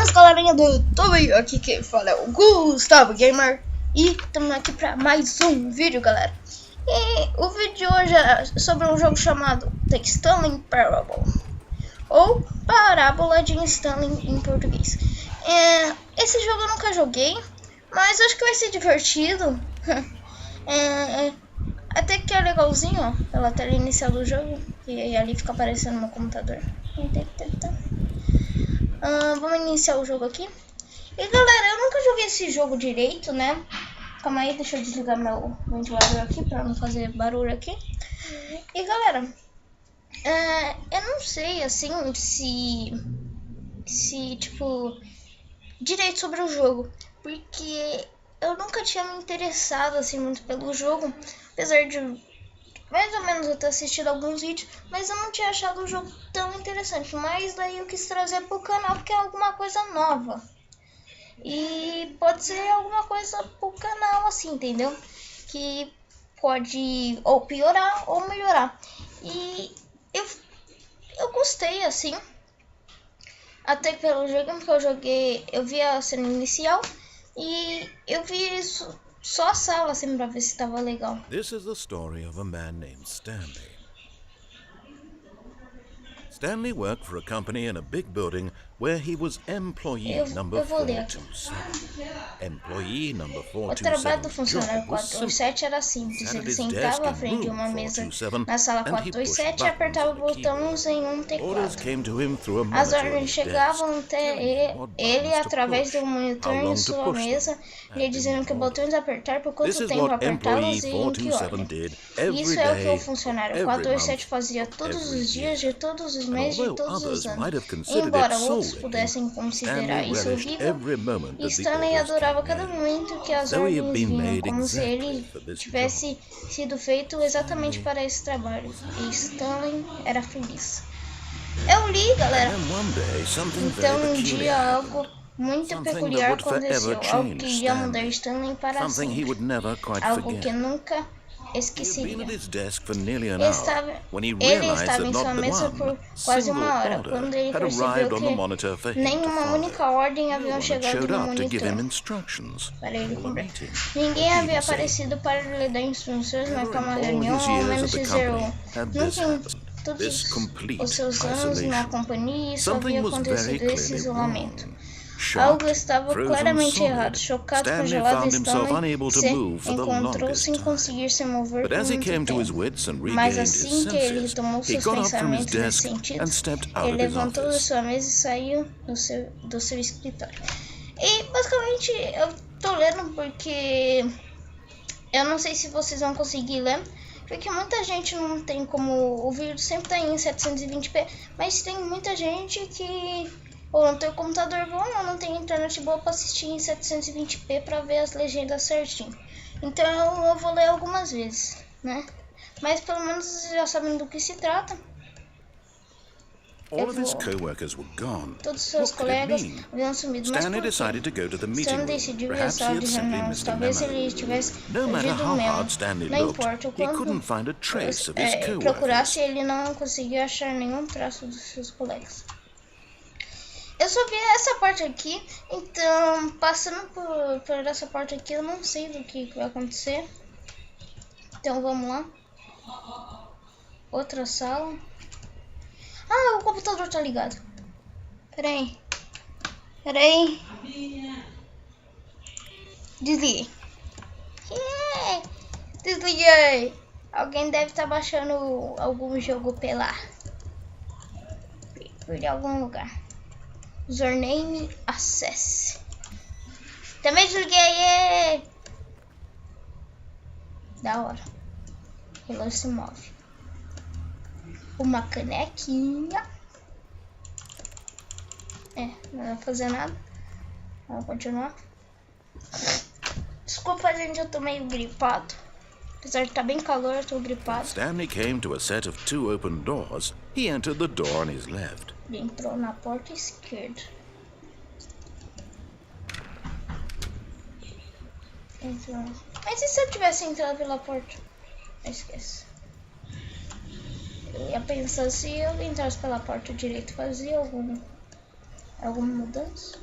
Beleza, galerinha do YouTube? Aqui quem fala é o Gustavo Gamer. E estamos aqui para mais um vídeo, galera. E o vídeo de hoje é sobre um jogo chamado The Stanley Parable, ou Parábola de Stanley em português. Esse jogo eu nunca joguei, mas acho que vai ser divertido. Até que é legalzinho, ó, pela tela inicial do jogo. E ali fica aparecendo no meu computador. Vamos iniciar o jogo aqui. E galera, eu nunca joguei esse jogo direito, né? Calma aí, deixa eu desligar meu ventilador aqui pra não fazer barulho aqui. E galera, eu não sei assim se tipo direito sobre o jogo, porque eu nunca tinha me interessado assim muito pelo jogo, apesar de mais ou menos eu ter assistido alguns vídeos, mas eu não tinha achado o jogo tão interessante. Mas daí eu quis trazer pro canal porque é alguma coisa nova. E pode ser alguma coisa pro canal assim, entendeu? Que pode ou piorar ou melhorar. E eu gostei assim. Até pelo jogo que eu joguei, eu vi a cena inicial e eu vi isso. Só a sala assim pra ver se estava legal. This is the story of a man named Stanley. Stanley worked for a company in a big building where he was employee number 427. Employee number 427. O trabalho do funcionário 427 era simples. Ele sentava à frente de uma mesa na sala 427 e apertava botões em um teclado. As ordens chegavam até ele através de um monitor em sua mesa, lhe dizendo que botões apertar, por quanto tempo apertá-los e em que ordem. Isso é o que o funcionário 427 fazia todos os dias, de todos os meses, de todos os anos. Embora outros pudessem considerar isso horrível, Stanley adorava cada momento que as ordens vinham, como se ele tivesse sido feito exatamente para esse trabalho. E Stanley era feliz. Eu li, galera. Então um dia algo muito peculiar aconteceu, algo que iria mudar Stanley para sempre, algo que nunca esqueceria. Ele estava em sua mesa por quase uma hora, quando ele percebeu que nenhuma única ordem havia chegado no monitor para ele cumprir. Ninguém havia aparecido para lhe dar instruções naquela reunião, ao menos dizer todos os seus anos na companhia, isso havia acontecido esse isolamento. Algo estava claramente errado. Chocado, congelado, Stanley se encontrou sem conseguir se mover por muito tempo. Mas assim que ele retomou seus pensamentos nesse sentido, ele levantou de sua mesa e saiu do seu escritório. E basicamente eu tô lendo porque eu não sei se vocês vão conseguir ler, porque muita gente não tem como. O vídeo sempre tá em 720p, mas tem muita gente que ou não tem o computador bom, ou não tem internet boa para assistir em 720p para ver as legendas certinho. Então eu vou ler algumas vezes, né? Mas pelo menos vocês já sabem do que se trata. Todos os seus colegas haviam sumido, mas por quê? Stanley decidiu ir à sala de reuniões. Talvez ele tivesse fugido mesmo. Não importa o quanto procurasse, ele não conseguiu achar nenhum traço dos seus colegas. Eu só vi essa parte aqui, então passando por essa parte aqui eu não sei do que vai acontecer. Então vamos lá. Outra sala. Ah, o computador tá ligado. Peraí. Desliguei. Desliguei. Alguém deve estar baixando algum jogo por algum lugar. Username Access. Também desliguei. Da hora. Relógio se move. Uma canequinha. Não vai fazer nada. Vamos continuar. Desculpa, gente, eu tô meio gripado. Apesar de estar bem calor, eu tô gripado. Stanley came to a set of 2 open doors. He entered the door on his left. Ele entrou na porta esquerda. Entrou. Mas e se eu tivesse entrado pela porta? Esquece. Eu ia pensar se eu entrasse pela porta direita, fazia alguma mudança.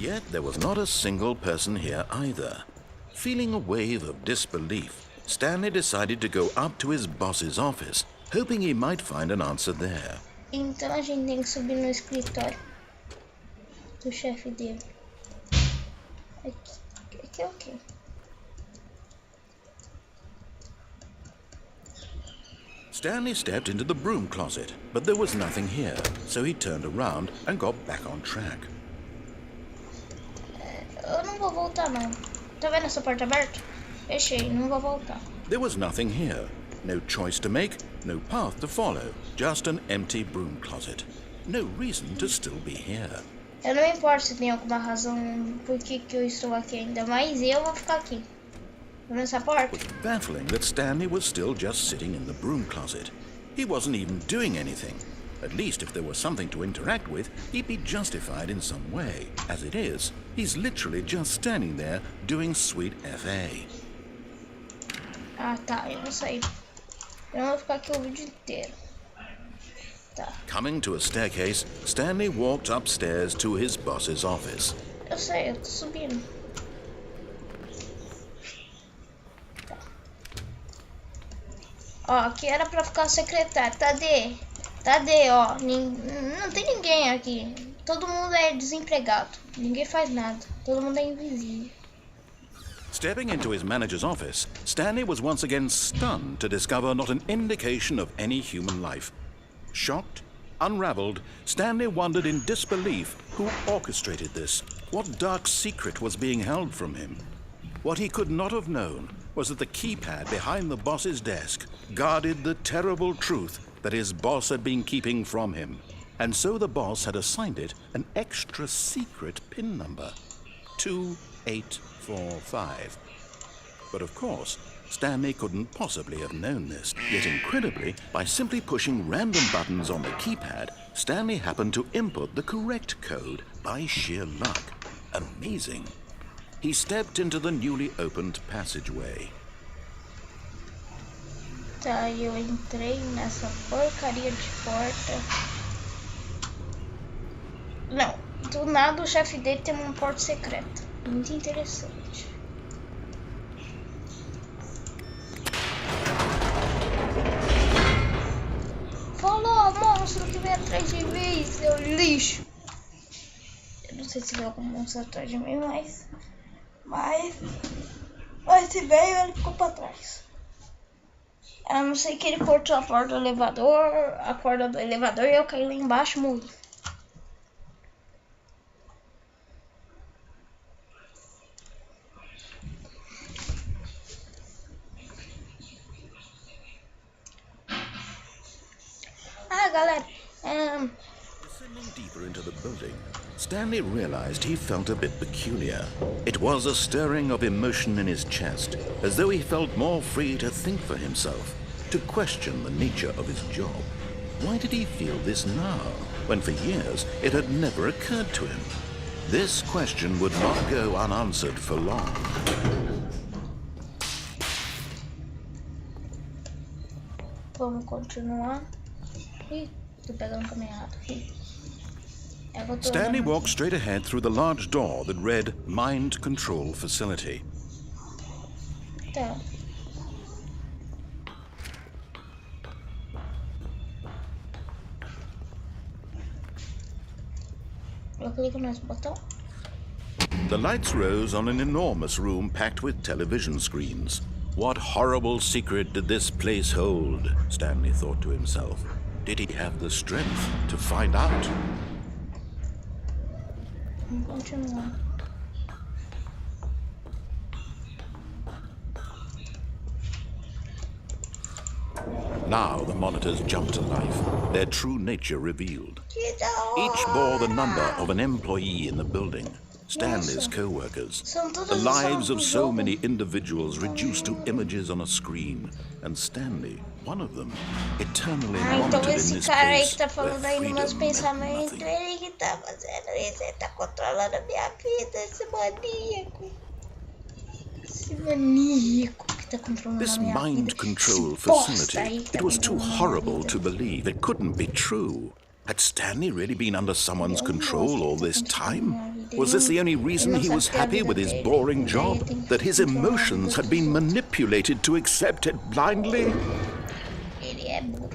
Yet there was not a single person here either. Feeling a wave of disbelief, Stanley decided to go up to his boss's office, hoping he might find an answer there. Então a gente tem que subir no escritório do chefe dele. Aqui é o quê? Stanley stepped into the broom closet, but there was nothing here, so he turned around and got back on track. Eu não vou voltar não. Tá vendo essa porta aberta? Fechei, não vou voltar. There was nothing here. No choice to make, no path to follow, just an empty broom closet. No reason to still be here. Eu não me importo se tem alguma razão por que eu estou aqui ainda, mas eu vou ficar aqui. Tá vendo essa porta? It was baffling that Stanley was still just sitting in the broom closet. He wasn't even doing anything. At least if there was something to interact with, he'd be justified in some way. As it is, he's literally just standing there doing sweet FA. Ah tá, eu não sei. Eu não vou ficar aqui o vídeo inteiro. Tá. Coming to a staircase, Stanley walked upstairs to his boss's office. Eu sei, eu tô subindo. Tá. Ó, aqui era pra ficar secretário. Cadê, ó. Não tem ninguém aqui. Todo mundo é desempregado. Ninguém faz nada. Todo mundo é invisível. Stepping into his manager's office, Stanley was once again stunned to discover not an indication of any human life. Shocked, unraveled, Stanley wondered in disbelief who orchestrated this. What dark secret was being held from him? What he could not have known was that the keypad behind the boss's desk guarded the terrible truth that his boss had been keeping from him. And so the boss had assigned it an extra secret PIN number. 2845. But of course, Stanley couldn't possibly have known this. Yet incredibly, by simply pushing random buttons on the keypad, Stanley happened to input the correct code by sheer luck. Amazing. He stepped into the newly opened passageway. Tá, eu entrei nessa porcaria de porta. Não, do nada o chefe dele tem uma porta secreta. Muito interessante. Falou, monstro que vem atrás de mim, seu lixo. Eu não sei se veio algum monstro atrás de mim, mas se veio, ele ficou pra trás. A não ser que ele cortou a corda do elevador e eu caí lá embaixo e morri. Ah, galera, Descending deeper into the building, Stanley realized he felt a bit peculiar. It was a stirring of emotion in his chest, as though he felt more free to think for himself, to question the nature of his job. Why did he feel this now, when for years it had never occurred to him? This question would not go unanswered for long. Vamos continuar. Ih, tô pegando o caminho errado. Stanley walked straight ahead through the large door that read Mind Control Facility. Tá. Eu clico nesse botão. The lights rose on an enormous room packed with television screens. What horrible secret did this place hold? Stanley thought to himself. Did he have the strength to find out? Vamos continuar. Now the monitors jumped to life, their true nature revealed. Each bore the number of an employee in the building, Stanley's co-workers. The lives of so many individuals reduced to images on a screen, and Stanley, one of them, eternally monitored in this place where freedom meant nothing. Ele que tá fazendo isso, ele tá controlando a minha vida, esse maníaco. Esse maníaco que tá controlando This a minha mind vida. control facility, it was too horrible to believe. It couldn't be true. Had Stanley really been under someone's control all this time? Was this the only reason he was happy with his boring job? That his emotions had been manipulated to accept it blindly? Ele é burro.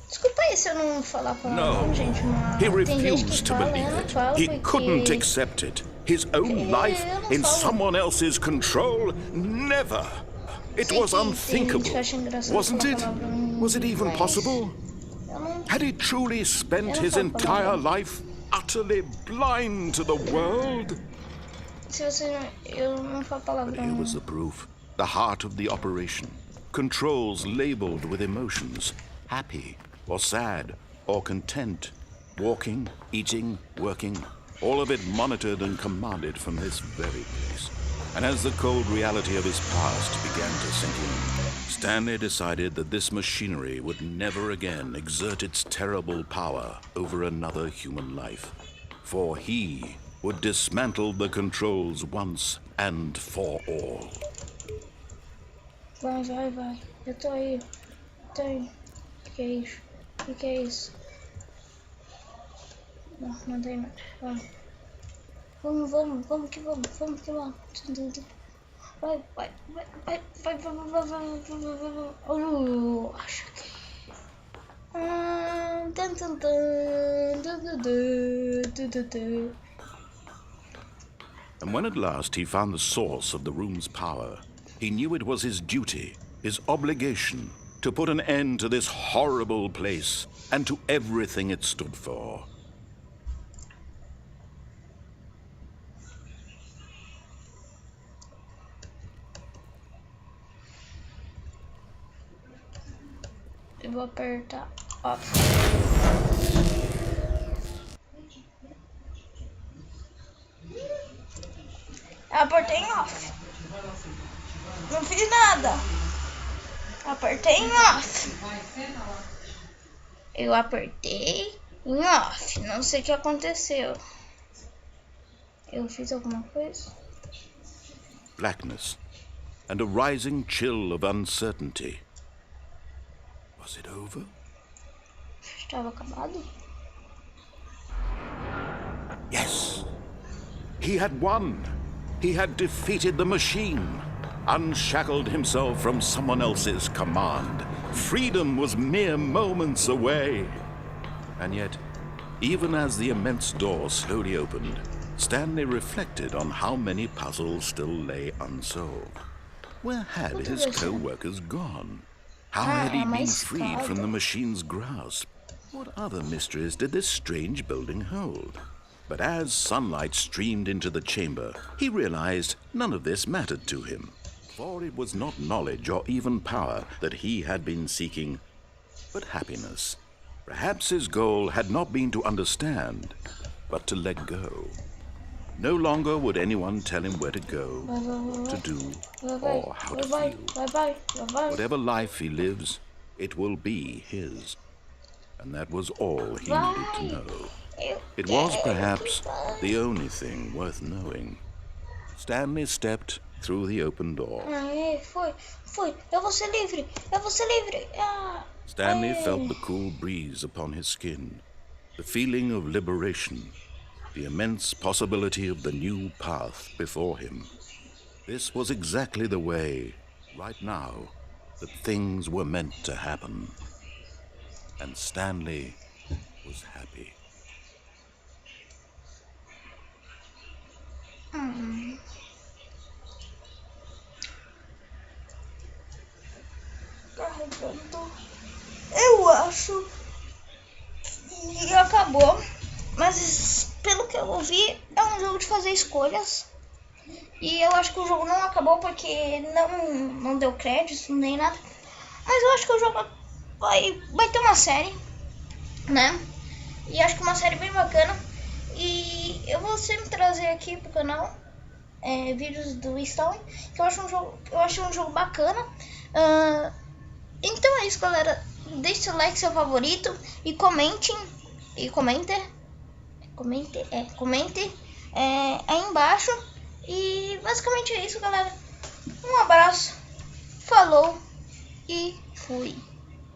Desculpa aí se eu não falar palavrão, gente, mas he refused to believe it. He couldn't accept it. His own life in someone else's control? Never. It was unthinkable, wasn't it? Was it even possible? Had he truly spent his entire life utterly blind to the world? But here was the proof. The heart of the operation. Controls labeled with emotions. Happy or sad or content. Walking, eating, working. All of it monitored and commanded from this very place. And as the cold reality of his past began to sink in, Stanley decided that this machinery would never again exert its terrible power over another human life. For he would dismantle the controls once and for all. Vai. Eu tô aí. Que é isso? Que é isso? Não tem mais. Vai. Vamos que vamos. Vai. Acho que... And when at last he found the source of the room's power, he knew it was his duty, his obligation, to put an end to this horrible place and to everything it stood for. Eu vou apertar off. Eu apertei em off. Não fiz nada. Apertei em off. Eu apertei em off. Não sei o que aconteceu. Eu fiz alguma coisa? Blackness and a rising chill of uncertainty. Was it over? Estava acabado? Yes. He had won. He had defeated the machine, unshackled himself from someone else's command. Freedom was mere moments away. And yet, even as the immense door slowly opened, Stanley reflected on how many puzzles still lay unsolved. Where had his co-workers gone? How had he been freed from the machine's grasp? What other mysteries did this strange building hold? But as sunlight streamed into the chamber, he realized none of this mattered to him. For it was not knowledge or even power that he had been seeking, but happiness. Perhaps his goal had not been to understand, but to let go. No longer would anyone tell him where to go, to do, or how to feel. Whatever life he lives, it will be his. And that was all he needed to know. It was perhaps the only thing worth knowing. Stanley stepped through the open door. Foi. Eu vou ser livre. Stanley felt the cool breeze upon his skin, the feeling of liberation, the immense possibility of the new path before him. This was exactly the way, right now, that things were meant to happen. And Stanley was happy. Carregando. Eu acho que acabou, mas pelo que eu ouvi, é um jogo de fazer escolhas. E eu acho que o jogo não acabou porque não deu crédito nem nada. Mas eu acho que o jogo vai ter uma série, né? E acho que uma série bem bacana. E eu vou sempre trazer aqui pro canal vídeos do Stanley, que eu acho um jogo bacana. Então é isso, galera. Deixe seu like, seu favorito e comente aí embaixo. E basicamente é isso, galera. Um abraço, falou e fui.